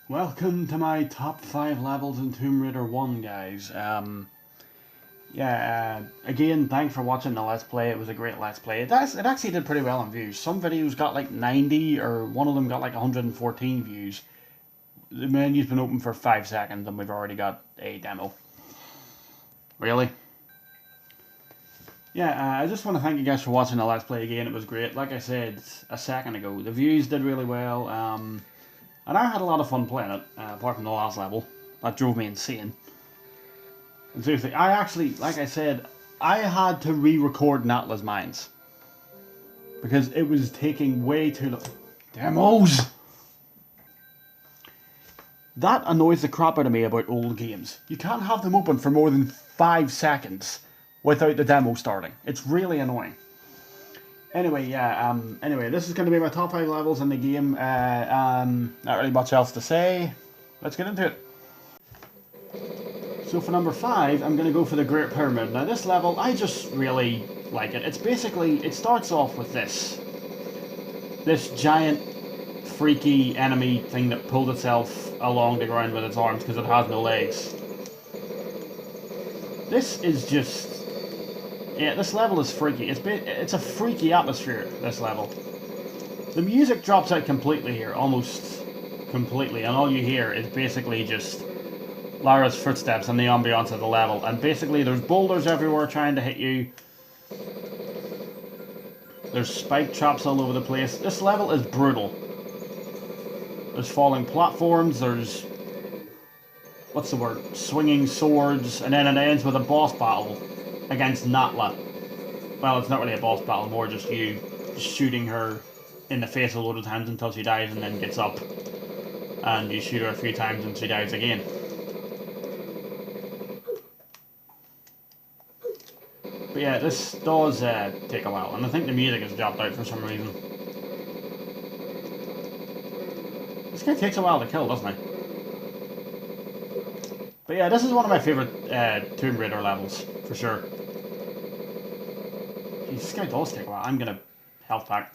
Welcome to my top 5 levels in Tomb Raider 1, guys. Again, thanks for watching the Let's Play. It was a great Let's Play. It actually did pretty well on views. Some videos got like 90, or one of them got like 114 views. The menu's been open for 5 seconds and we've already got a demo. Really? Yeah, I just want to thank you guys for watching the Let's Play again. It was great. Like I said a second ago, the views did really well. And I had a lot of fun playing it, apart from the last level. That drove me insane. And seriously, I actually, like I said, I had to re-record Natla's Mines. Because it was taking way too long. Demos! That annoys the crap out of me about old games. You can't have them open for more than 5 seconds without the demo starting. It's really annoying. Anyway, anyway, this is going to be my top 5 levels in the game. Not really much else to say. Let's get into it. So for number 5, I'm going to go for the Great Pyramid. Now this level, I just really like it. It's basically, it starts off with this giant, freaky enemy thing that pulled itself along the ground with its arms because it has no legs. This is just... yeah, this level is freaky. It's a freaky atmosphere, this level. The music drops out completely here, almost completely, and all you hear is basically just Lara's footsteps and the ambiance of the level. And basically there's boulders everywhere trying to hit you. There's spike traps all over the place. This level is brutal. There's falling platforms, there's... what's the word? Swinging swords, and then it ends with a boss battle against Natla. Well, it's not really a boss battle, more just you shooting her in the face a load of times until she dies and then gets up. And you shoot her a few times and she dies again. But yeah, this does take a while, and I think the music has dropped out for some reason. This guy takes a while to kill, doesn't he? But yeah, this is one of my favourite Tomb Raider levels, for sure. Jeez, this guy does take a while. I'm gonna health pack.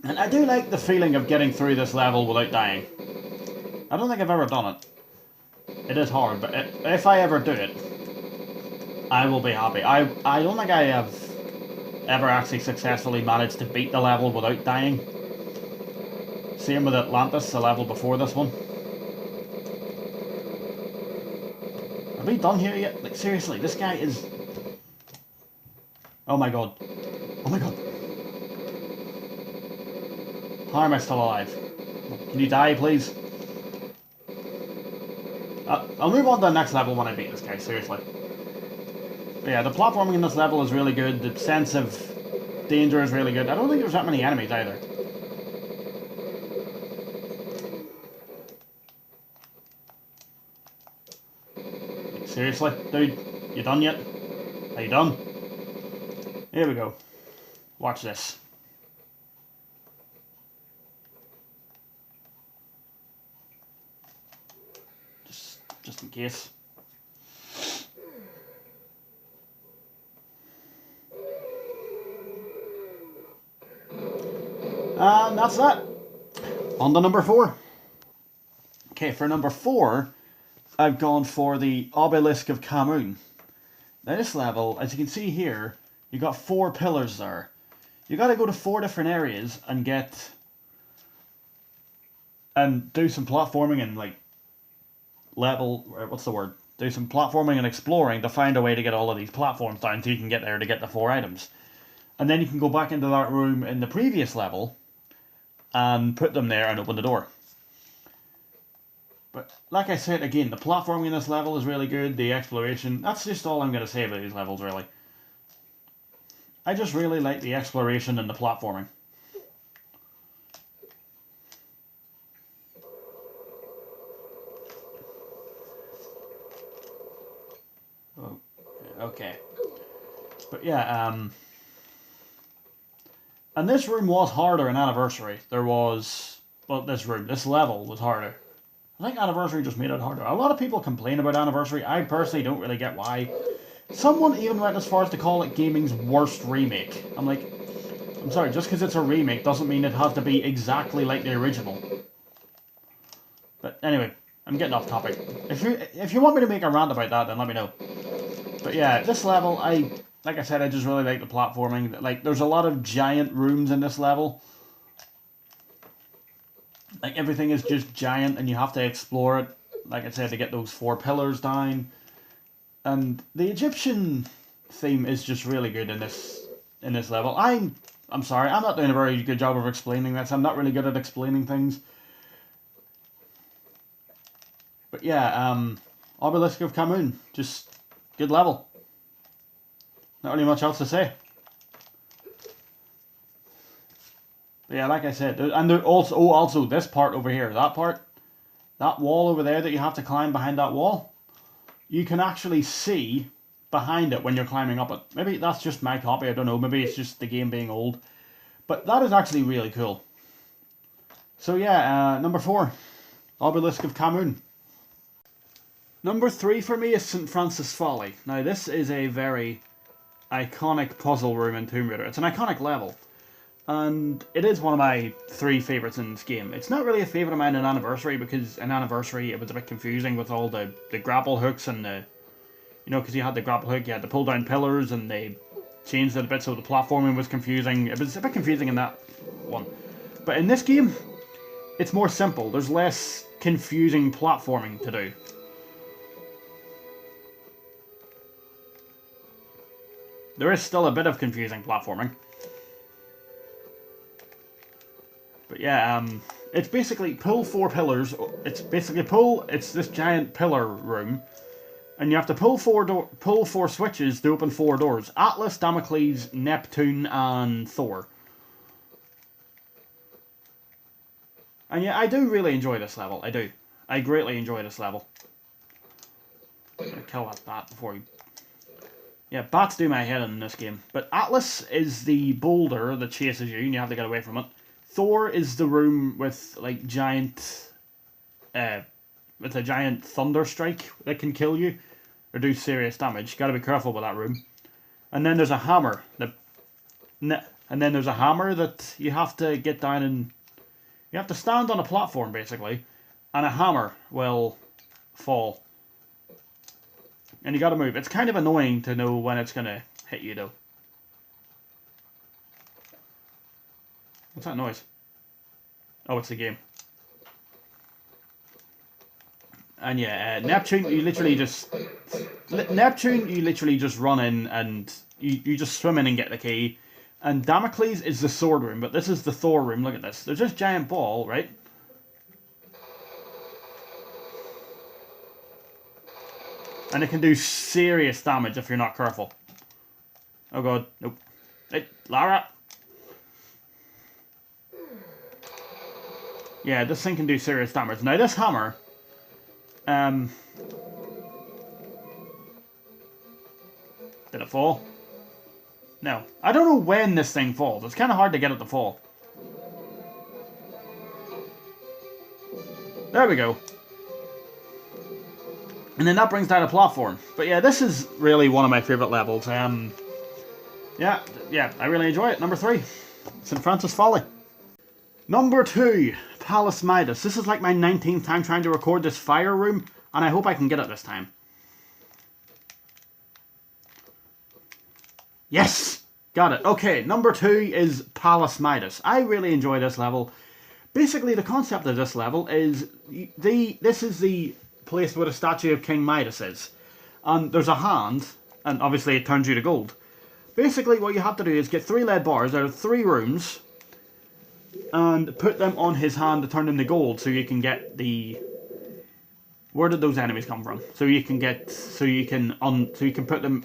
And I do like the feeling of getting through this level without dying. I don't think I've ever done it. It is hard, but if I ever do it, I will be happy. I don't think I have ever actually successfully managed to beat the level without dying. Same with Atlantis, the level before this one. Are we done here yet? Like, seriously, this guy is... oh my god. Oh my god. How am I still alive? Can you die, please? I'll move on to the next level when I beat this guy, seriously. But yeah, the platforming in this level is really good. The sense of danger is really good. I don't think there's that many enemies either. Seriously? Dude, you done yet? Are you done? Here we go. Watch this. Just in case. And that's that. On to number 4. Okay, for number 4, I've gone for the Obelisk of Khamun. Now this level, as you can see here, you got 4 pillars there. You got to go to 4 different areas and do some platforming and like do some platforming and exploring to find a way to get all of these platforms down so you can get there to get the 4 items. And then you can go back into that room in the previous level and put them there and open the door. But like I said, again, the platforming in this level is really good, the exploration, that's just all I'm going to say about these levels, really. I just really like the exploration and the platforming. Oh, okay. But yeah, and this room was harder in Anniversary. There was, well, this level was harder. I think Anniversary just made it harder. A lot of people complain about Anniversary. I personally don't really get why. Someone even went as far as to call it gaming's worst remake. I'm like, I'm sorry, just because it's a remake doesn't mean it has to be exactly like the original. But anyway, I'm getting off topic. If you want me to make a rant about that, then let me know. But yeah, this level, like I said, I just really like the platforming. Like, there's a lot of giant rooms in this level. Like, everything is just giant, and you have to explore it. Like I said, to get those 4 pillars down. And the Egyptian theme is just really good in this level. I'm sorry, I'm not doing a very good job of explaining this. I'm not really good at explaining things. But yeah, Obelisk of Khamun, just good level. Not really much else to say. But yeah, like I said, and there also this part over here, that wall over there that you have to climb behind that wall, you can actually see behind it when you're climbing up it. Maybe that's just my copy, I don't know, maybe it's just the game being old. But that is actually really cool. So yeah, number 4, Obelisk of Khamun. Number 3 for me is St. Francis Folly. Now this is a very iconic puzzle room in Tomb Raider. It's an iconic level. And it is one of my 3 favourites in this game. It's not really a favourite of mine in Anniversary, because in Anniversary it was a bit confusing with all the grapple hooks and the... You know, because you had the grapple hook, you had to pull down pillars, and they changed it a bit so the platforming was confusing. It was a bit confusing in that one. But in this game, it's more simple. There's less confusing platforming to do. There is still a bit of confusing platforming. But yeah, it's basically pull 4 pillars. It's this giant pillar room. And you have to pull 4 switches to open 4 doors. Atlas, Damocles, Neptune, and Thor. And yeah, I do really enjoy this level. I do. I greatly enjoy this level. I'm gonna kill that bat before you... Yeah, bats do my head in this game. But Atlas is the boulder that chases you, and you have to get away from it. Thor is the room with, like, giant... with a giant thunder strike that can kill you, or do serious damage. Gotta be careful with that room. And then there's a hammer. And then there's a hammer that you have to get down and... You have to stand on a platform, basically, and a hammer will fall. And you gotta move. It's kind of annoying to know when it's gonna hit you, though. What's that noise? Oh, it's the game. And yeah, Neptune, you literally just run in and you just swim in and get the key. And Damocles is the sword room, but this is the Thor room. Look at this. There's this giant ball, right? And it can do serious damage if you're not careful. Oh god, nope. Hey, Lara! Yeah, this thing can do serious damage. Now this hammer... Did it fall? No. I don't know when this thing falls. It's kind of hard to get it to fall. There we go. And then that brings down a platform. But yeah, this is really one of my favourite levels. Yeah, I really enjoy it. Number 3, St. Francis Folly. Number 2, Palace Midas. This is like my 19th time trying to record this fire room, and I hope I can get it this time. Yes! Got it. Okay, number 2 is Palace Midas. I really enjoy this level. Basically, the concept of this level is... This is the place where the statue of King Midas is. And there's a hand, and obviously it turns you to gold. Basically, what you have to do is get 3 lead bars out of 3 rooms, and put them on his hand to turn them to gold, so you can get the... Where did those enemies come from? So you can get... So you can put them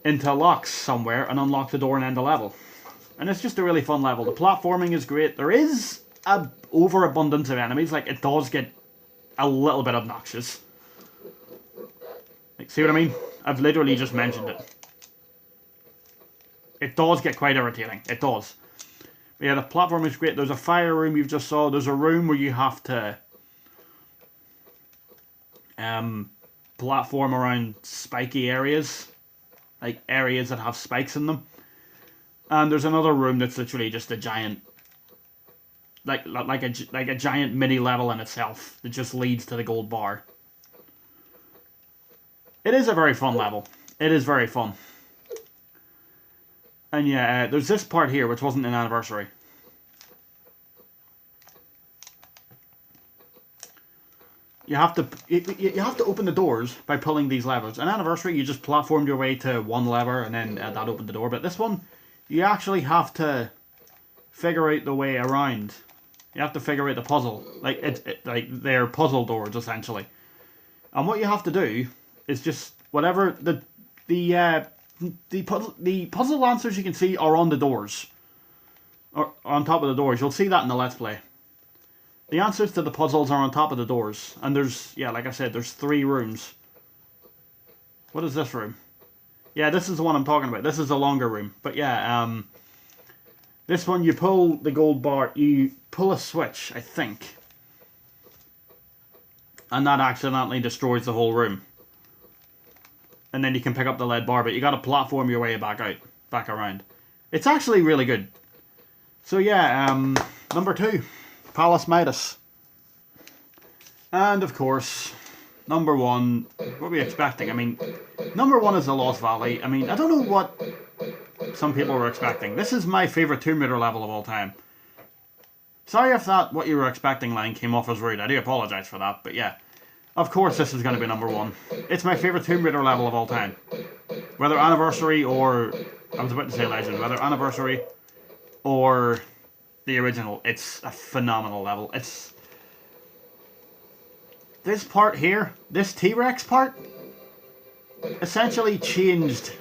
into locks somewhere and unlock the door and end the level. And it's just a really fun level. The platforming is great. There is an overabundance of enemies. Like, it does get a little bit obnoxious. Like, see what I mean? I've literally just mentioned it. It does get quite irritating. It does. But yeah, the platform is great. There's a fire room you've just saw. There's a room where you have to platform around spiky areas. Like, areas that have spikes in them. And there's another room that's literally just a giant like a giant mini level in itself that just leads to the gold bar. It is a very fun level. It is very fun. And yeah, there's this part here which wasn't an anniversary. You have to open the doors by pulling these levers. An anniversary, you just platformed your way to one lever and then that opened the door. But this one, you actually have to figure out the way around. You have to figure out the puzzle. Like they're puzzle doors essentially. And what you have to do is just whatever the puzzle answers you can see are on the doors, or on top of the doors. You'll see that in the Let's Play. The answers to the puzzles are on top of the doors. And there's, yeah, like I said, there's 3 rooms. What is this room? Yeah, this is the one I'm talking about. This is the longer room. But yeah, this one you pull the gold bar, you pull a switch, I think. And that accidentally destroys the whole room. And then you can pick up the lead bar, but you gotta platform your way back around. It's actually really good. So yeah, number 2. Palace Midas. And of course, number 1, what are we expecting? I mean, number 1 is the Lost Valley. I mean, I don't know what some people were expecting. This is my favourite Tomb Raider level of all time. Sorry if that what you were expecting line came off as rude. I do apologise for that, but yeah. Of course this is going to be number 1. It's my favourite Tomb Raider level of all time. Whether Anniversary or... I was about to say Legend. Whether Anniversary or the original, it's a phenomenal level. It's... This part here, this T-Rex part, essentially changed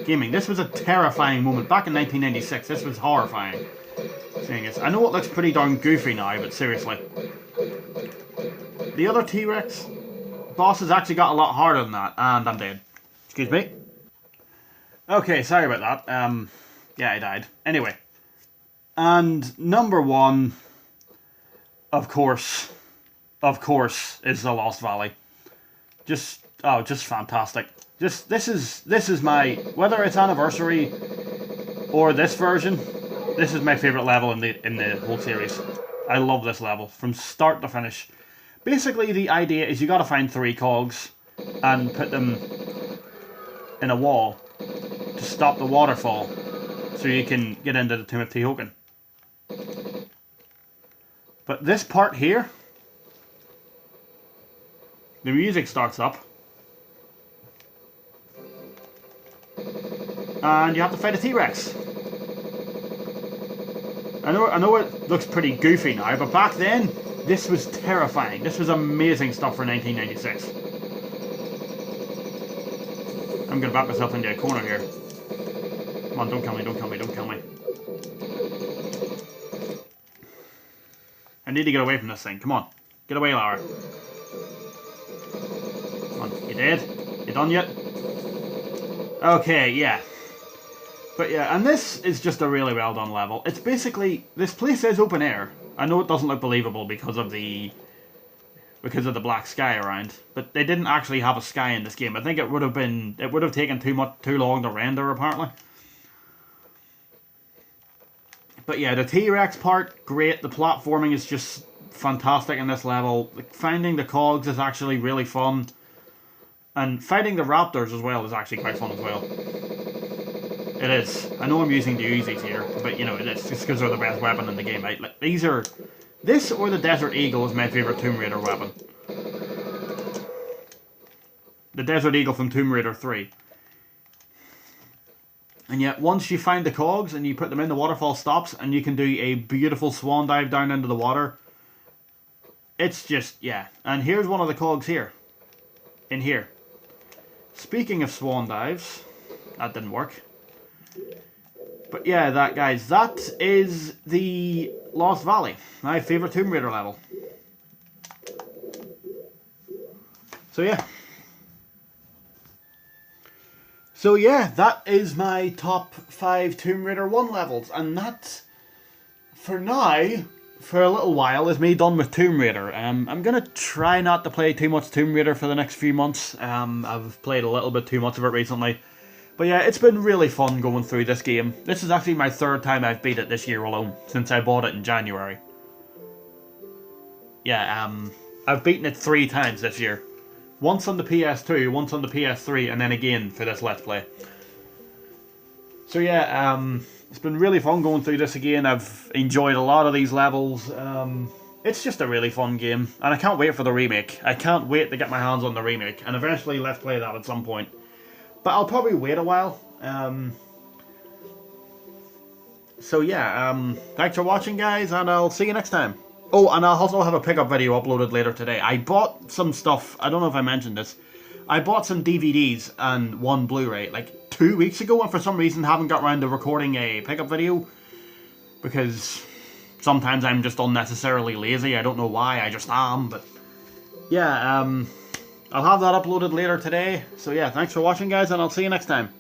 gaming. This was a terrifying moment. Back in 1996, this was horrifying. Seeing this. I know it looks pretty darn goofy now, but seriously. The other T-Rex bosses actually got a lot harder than that, and I'm dead. Excuse me. Okay, sorry about that. Yeah, I died. Anyway. And number 1, of course, is the Lost Valley. Just fantastic. This is my, whether it's Anniversary or this version, this is my favourite level in the whole series. I love this level from start to finish. Basically, the idea is you got to find 3 cogs and put them in a wall to stop the waterfall, so you can get into the Tomb of Teotihuacan. But this part here, the music starts up, and you have to fight a T-Rex. I know it looks pretty goofy now, but back then, this was terrifying. This was amazing stuff for 1996. I'm going to back myself into a corner here. Come on, don't kill me, don't kill me, don't kill me. I need to get away from this thing. Come on. Get away, Lara. Come on, you dead? You done yet? Okay, yeah. But yeah, and this is just a really well done level. It's basically, this place is open air. I know it doesn't look believable because of the black sky around, but they didn't actually have a sky in this game. I think it would have taken too long to render, apparently. But yeah, the T-Rex part, great. The platforming is just fantastic in this level. Finding the cogs is actually really fun. And fighting the raptors as well is actually quite fun as well. It is. I know I'm using the Uzis here, but you know, it's just because they're the best weapon in the game. Like, these are... This or the Desert Eagle is my favourite Tomb Raider weapon. The Desert Eagle from Tomb Raider 3. And yet, once you find the cogs and you put them in, the waterfall stops and you can do a beautiful swan dive down into the water. It's just, yeah. And here's one of the cogs here. In here. Speaking of swan dives, that didn't work. But yeah, that is the Lost Valley. My favourite Tomb Raider level. So yeah. So yeah, that is my top 5 Tomb Raider 1 levels. And that, for now, for a little while, is me done with Tomb Raider. I'm going to try not to play too much Tomb Raider for the next few months. I've played a little bit too much of it recently. But yeah, it's been really fun going through this game. This is actually my 3rd time I've beat it this year alone, since I bought it in January. yeah, I've beaten it 3 times this year. Once on the PS2, once on the PS3, and then again for this Let's Play. So yeah, it's been really fun going through this again. I've enjoyed a lot of these levels. It's just a really fun game, and I can't wait for the remake. I can't wait to get my hands on the remake, and eventually Let's Play that at some point. But I'll probably wait a while. So yeah, thanks for watching, guys, and I'll see you next time. Oh, and I'll also have a pickup video uploaded later today. I bought some stuff, I don't know if I mentioned this. I bought some DVDs and 1 Blu-ray like 2 weeks ago, and for some reason haven't got around to recording a pickup video. Because sometimes I'm just unnecessarily lazy, I don't know why, I just am, but... Yeah, I'll have that uploaded later today. So yeah, thanks for watching, guys, and I'll see you next time.